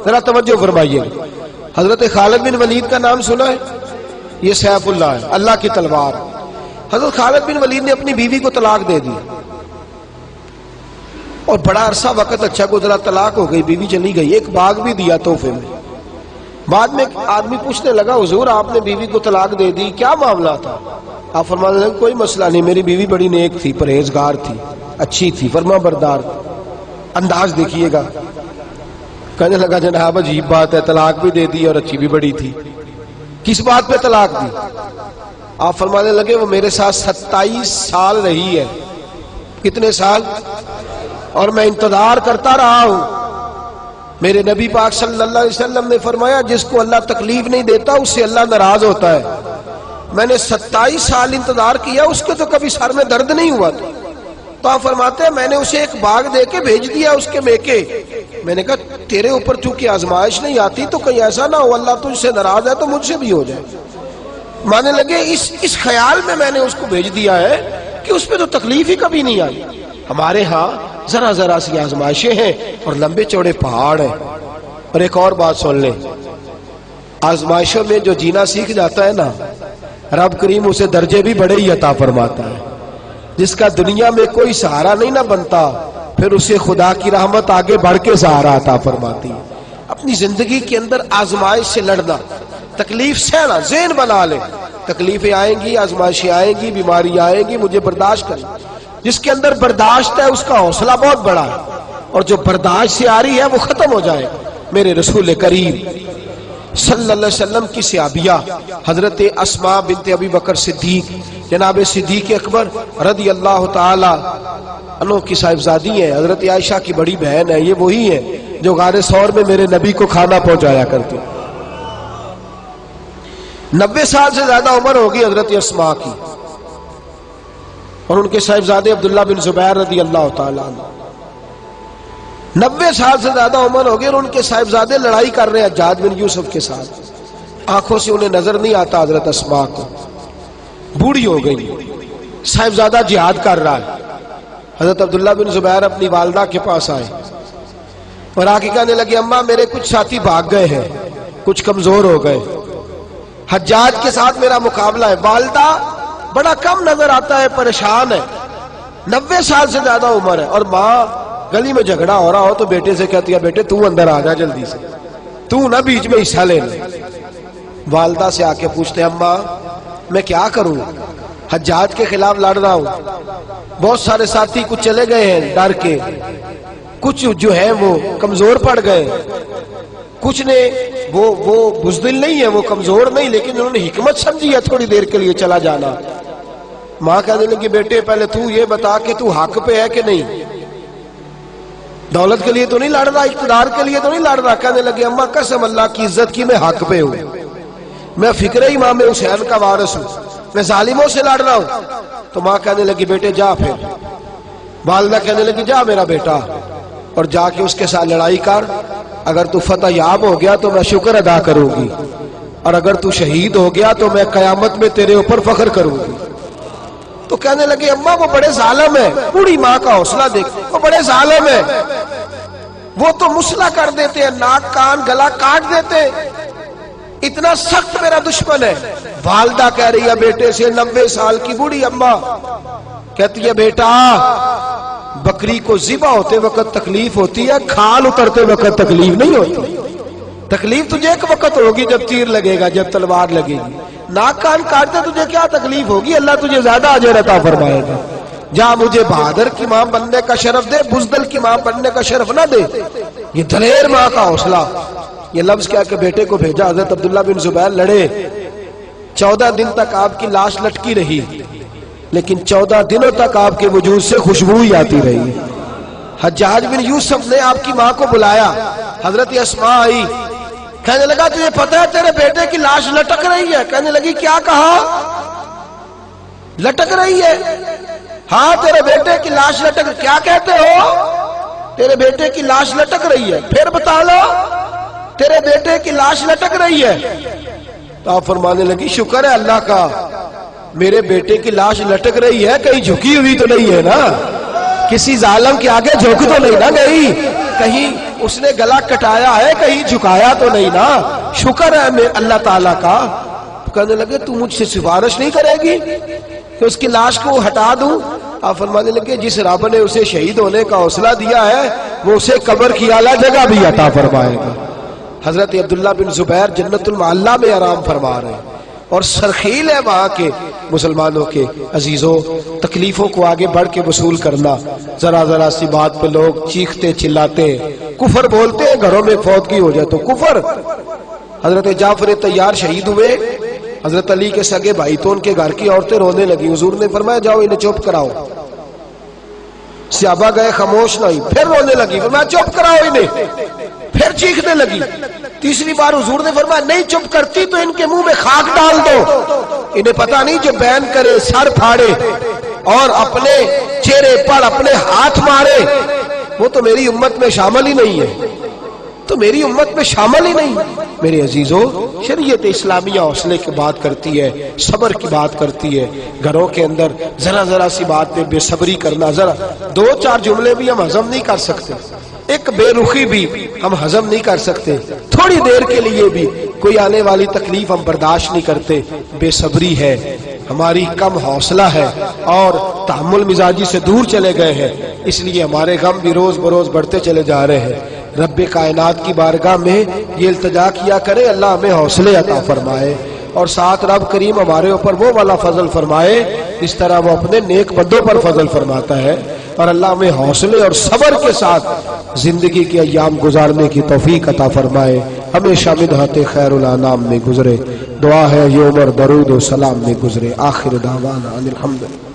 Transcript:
ذرا توجہ فرمائیے. حضرت خالد بن ولید کا نام سنا ہے؟ یہ سیف اللہ ہے، اللہ کی تلوار. حضرت خالد بن ولید نے اپنی بیوی کو طلاق دے دی اور بڑا عرصہ وقت اچھا گزرا، طلاق ہو گئی، بیوی چلی گئی. ایک باغ بھی دیا تحفے میں. بعد میں ایک آدمی پوچھنے لگا حضور آپ نے بیوی کو طلاق دے دی، کیا معاملہ تھا؟ آپ فرمانے لگے کوئی مسئلہ نہیں، میری بیوی بڑی نیک تھی، پرہیزگار تھی، اچھی تھی، فرما بردار. انداز دیکھیے گا. کہنے لگا جناب عجیب بات ہے، طلاق بھی دے دی اور اچھی بھی بڑی تھی، کس بات پہ طلاق دی؟ آپ فرمانے لگے وہ میرے ساتھ 27 سال رہی ہے. کتنے سال؟ اور میں انتظار کرتا رہا ہوں. میرے نبی پاک صلی اللہ علیہ وسلم نے فرمایا جس کو اللہ تکلیف نہیں دیتا اس سے اللہ ناراض ہوتا ہے. میں نے 27 سال انتظار کیا، اس کے تو کبھی سر میں درد نہیں ہوا تھا. تو آپ فرماتے ہیں میں نے اسے ایک باغ دے کے بھیج دیا اس کے میکے. میں نے کہا تیرے اوپر چونکہ آزمائش نہیں آتی تو کہیں ایسا نہ ہو اللہ تجھ سے ناراض ہے تو مجھ سے بھی ہو جائے. مانے لگے اس خیال میں نے اس کو بھیج دیا ہے کہ اس پہ تو تکلیف ہی کبھی نہیں آئی. ہمارے ہاں ذرا ذرا سی آزمائشیں ہیں اور لمبے چوڑے پہاڑ ہیں. اور ایک اور بات سن لیں، آزمائشوں میں جو جینا سیکھ جاتا ہے نا، رب کریم اسے درجے بھی بڑے ہی عطا فرماتا ہے. جس کا دنیا میں کوئی سہارا نہیں نہ بنتا پھر اسے خدا کی رحمت آگے بڑھ کے سہارا عطا فرماتی ہے. اپنی زندگی کے اندر آزمائش سے لڑنا، تکلیف سہنا، ذہن بنا لے تکلیفیں آئیں گی، آزمائشیں آئیں گی، بیماری آئیں گی، مجھے برداشت کرنا. جس کے اندر برداشت ہے اس کا حوصلہ بہت بڑا ہے، اور جو برداشت سے آ رہی ہے وہ ختم ہو جائے. میرے رسول کریم صلی اللہ علیہ وسلم کی صحابیہ حضرت اسماء بنت ابی بکر صدیق، جناب صدیق اکبر رضی اللہ تعالی عنہ کی صاحبزادی ہیں، حضرت عائشہ کی بڑی بہن ہے. یہ وہی ہیں جو غار ثور میں میرے نبی کو کھانا پہنچایا کرتے. 90 سال سے زیادہ عمر ہوگی حضرت اسماء کی، اور ان کے صاحبزادے عبداللہ بن زبیر رضی اللہ تعالی عنہ. 90 سال سے زیادہ عمر ہوگی اور ان کے صاحبزادے لڑائی کر رہے ہیں حجاج بن یوسف کے ساتھ. آنکھوں سے انہیں نظر نہیں آتا حضرت اسماء کو، بوڑھی ہو گئی، صاحبزادہ جہاد کر رہا ہے. حضرت عبداللہ بن زبیر اپنی والدہ کے پاس آئے اور آ کے کہنے لگے اماں میرے کچھ ساتھی بھاگ گئے ہیں، کچھ کمزور ہو گئے، حجاج کے ساتھ میرا مقابلہ ہے. والدہ بڑا کم نظر آتا ہے، پریشان ہے، 90 سال سے زیادہ عمر ہے. اور ماں گلی میں جھگڑا ہو رہا ہو تو بیٹے سے کہتی ہے بیٹے تو اندر آ جا جلدی سے، تو نہ بیچ میں حصہ لے لے. والدہ سے آ کے پوچھتے ہیں اماں میں کیا کروں، حجاج کے خلاف لڑ رہا ہوں، بہت سارے ساتھی کچھ چلے گئے ہیں ڈر کے، کچھ جو ہے وہ کمزور پڑ گئے، کچھ نے وہ بزدل نہیں ہے، وہ کمزور نہیں، لیکن انہوں نے حکمت سمجھی ہے تھوڑی دیر کے لیے چلا جانا. ماں کہنے لگی بیٹے پہلے تو یہ بتا کہ تو حق پہ ہے کہ نہیں، دولت کے لیے تو نہیں لڑ رہا، اقتدار کے لیے تو نہیں لڑ رہا. کہنے لگے اماں قسم اللہ کی عزت کی میں حق پہ ہوں، میں فکر امام حسین کا وارث ہوں، میں ظالموں سے لڑ رہا ہوں. تو ماں کہنے لگی بیٹے جا. پھر والدہ کہنے لگی جا میرا بیٹا اور جا کے اس کے ساتھ لڑائی کر، اگر تو فتح یاب ہو گیا تو میں شکر ادا کروں گی، اور اگر تو شہید ہو گیا تو میں قیامت میں تیرے اوپر فخر کروں گی. تو کہنے لگے اماں وہ بڑے ظالم ہے، بوڑھی ماں کا حوصلہ دیکھ، وہ بڑے ظالم ہے، وہ تو مسلح کر دیتے ہیں، ناک کان گلا کاٹ دیتے، اتنا سخت میرا دشمن ہے. والدہ کہہ رہی ہے بیٹے سے، 90 سال کی بوڑھی اماں کہتی ہے بیٹا بکری کو ذبح ہوتے وقت تکلیف ہوتی ہے، کھال اترتے وقت تکلیف نہیں ہوتی. تکلیف تجھے ایک وقت ہوگی جب تیر لگے گا، جب تلوار لگے گی. ناک کان کاٹتے تجھے کیا تکلیف ہوگی، اللہ تجھے زیادہ اجر عطا فرمائے گا. جا مجھے بہادر کی ماں بننے کا شرف دے، بزدل کی ماں بننے کا شرف نہ دے. یہ دلیر ماں کا حوصلہ. یہ لفظ کیا کہ بیٹے کو بھیجا. حضرت عبداللہ بن زبیر لڑے، 14 دن تک آپ کی لاش لٹکی رہی، لیکن 14 دنوں تک آپ کے وجود سے خوشبو ہی آتی رہی. حجاج بن یوسف نے آپ کی ماں کو بلایا، حضرت اسماء آئی، کہنے لگا تجھے پتہ ہے تیرے بیٹے کی لاش لٹک رہی ہے؟ کہنے لگی کیا کہا؟ لٹک رہی ہے؟ ہاں تیرے بیٹے کی لاش لٹک. کیا کہتے ہو؟ تیرے بیٹے کی لاش لٹک رہی ہے. پھر بتا لو. تیرے بیٹے کی لاش لٹک رہی ہے. تو آپ فرمانے لگی شکر ہے اللہ کا، میرے بیٹے کی لاش لٹک رہی ہے، کہیں جھکی ہوئی تو نہیں ہے نا، کسی ظالم کے آگے جھک تو نہیں نا گئی، کہیں اس نے گلا کٹایا ہے کہیں جھکایا تو نہیں نا, شکر ہے میں اللہ تعالیٰ کا. کہنے لگے تو مجھ سے سفارش نہیں کرے گی کہ اس کی لاش کو ہٹا دوں؟ آپ فرمانے لگے جس رب نے اسے شہید ہونے کا حوصلہ دیا ہے وہ اسے قبر کی اعلیٰ جگہ بھی عطا فرمائے گا. حضرت عبداللہ بن زبیر جنت المعلا میں آرام فرما رہے ہیں اور سرخیل ہے وہاں کے مسلمانوں کے. عزیزوں, تکلیفوں کو آگے بڑھ کے وصول کرنا. ذرا ذرا سی بات پہ لوگ چیختے چلاتے کفر بولتے ہیں, گھروں میں فوتگی ہو جائے تو کفر. حضرت جعفر طیار شہید ہوئے, حضرت علی کے سگے بھائی تو ان کے گھر کی عورتیں رونے لگی. حضور نے فرمایا جاؤ انہیں چپ کراؤ. صحابہ گئے, خاموش نہیں, پھر رونے لگی. فرمایا چپ کراؤ انہیں, پھر چیخنے لگی. تیسری بار حضور نے فرمایا نہیں چپ کرتی تو ان کے منہ میں خاک ڈال دو. انہیں پتہ نہیں جو بین کرے, سر پھاڑے اور اپنے چہرے پر اپنے ہاتھ مارے وہ تو میری امت میں شامل ہی نہیں ہے, تو میری امت میں شامل ہی نہیں. میرے عزیزوں, شریعت اسلامیہ حوصلے کی بات کرتی ہے, صبر کی بات کرتی ہے. گھروں کے اندر ذرا ذرا سی بات پہ بے صبری کرنا, ذرا دو چار جملے بھی ہم ہضم نہیں کر سکتے, ایک بے رخی بھی ہم ہضم نہیں کر سکتے, تھوڑی دیر کے لیے بھی کوئی آنے والی تکلیف ہم برداشت نہیں کرتے. بے صبری ہے, ہماری کم حوصلہ ہے اور تحمل مزاجی سے دور چلے گئے ہیں, اس لیے ہمارے غم بھی روز بروز بڑھتے چلے جا رہے ہیں. رب کائنات کی بارگاہ میں یہ التجا کیا کرے اللہ ہمیں حوصلے عطا فرمائے اور ساتھ رب کریم ہمارے اوپر وہ والا فضل فرمائے اس طرح وہ اپنے نیک بندوں پر فضل فرماتا ہے. اور اللہ ہمیں حوصلے اور صبر کے ساتھ زندگی کے ایام گزارنے کی توفیق عطا فرمائے. ہمیشہ مدحت خیر الانام میں گزرے. دعا ہے یہ عمر درود و سلام میں گزرے. آخر دعوانا ان الحمد للہ.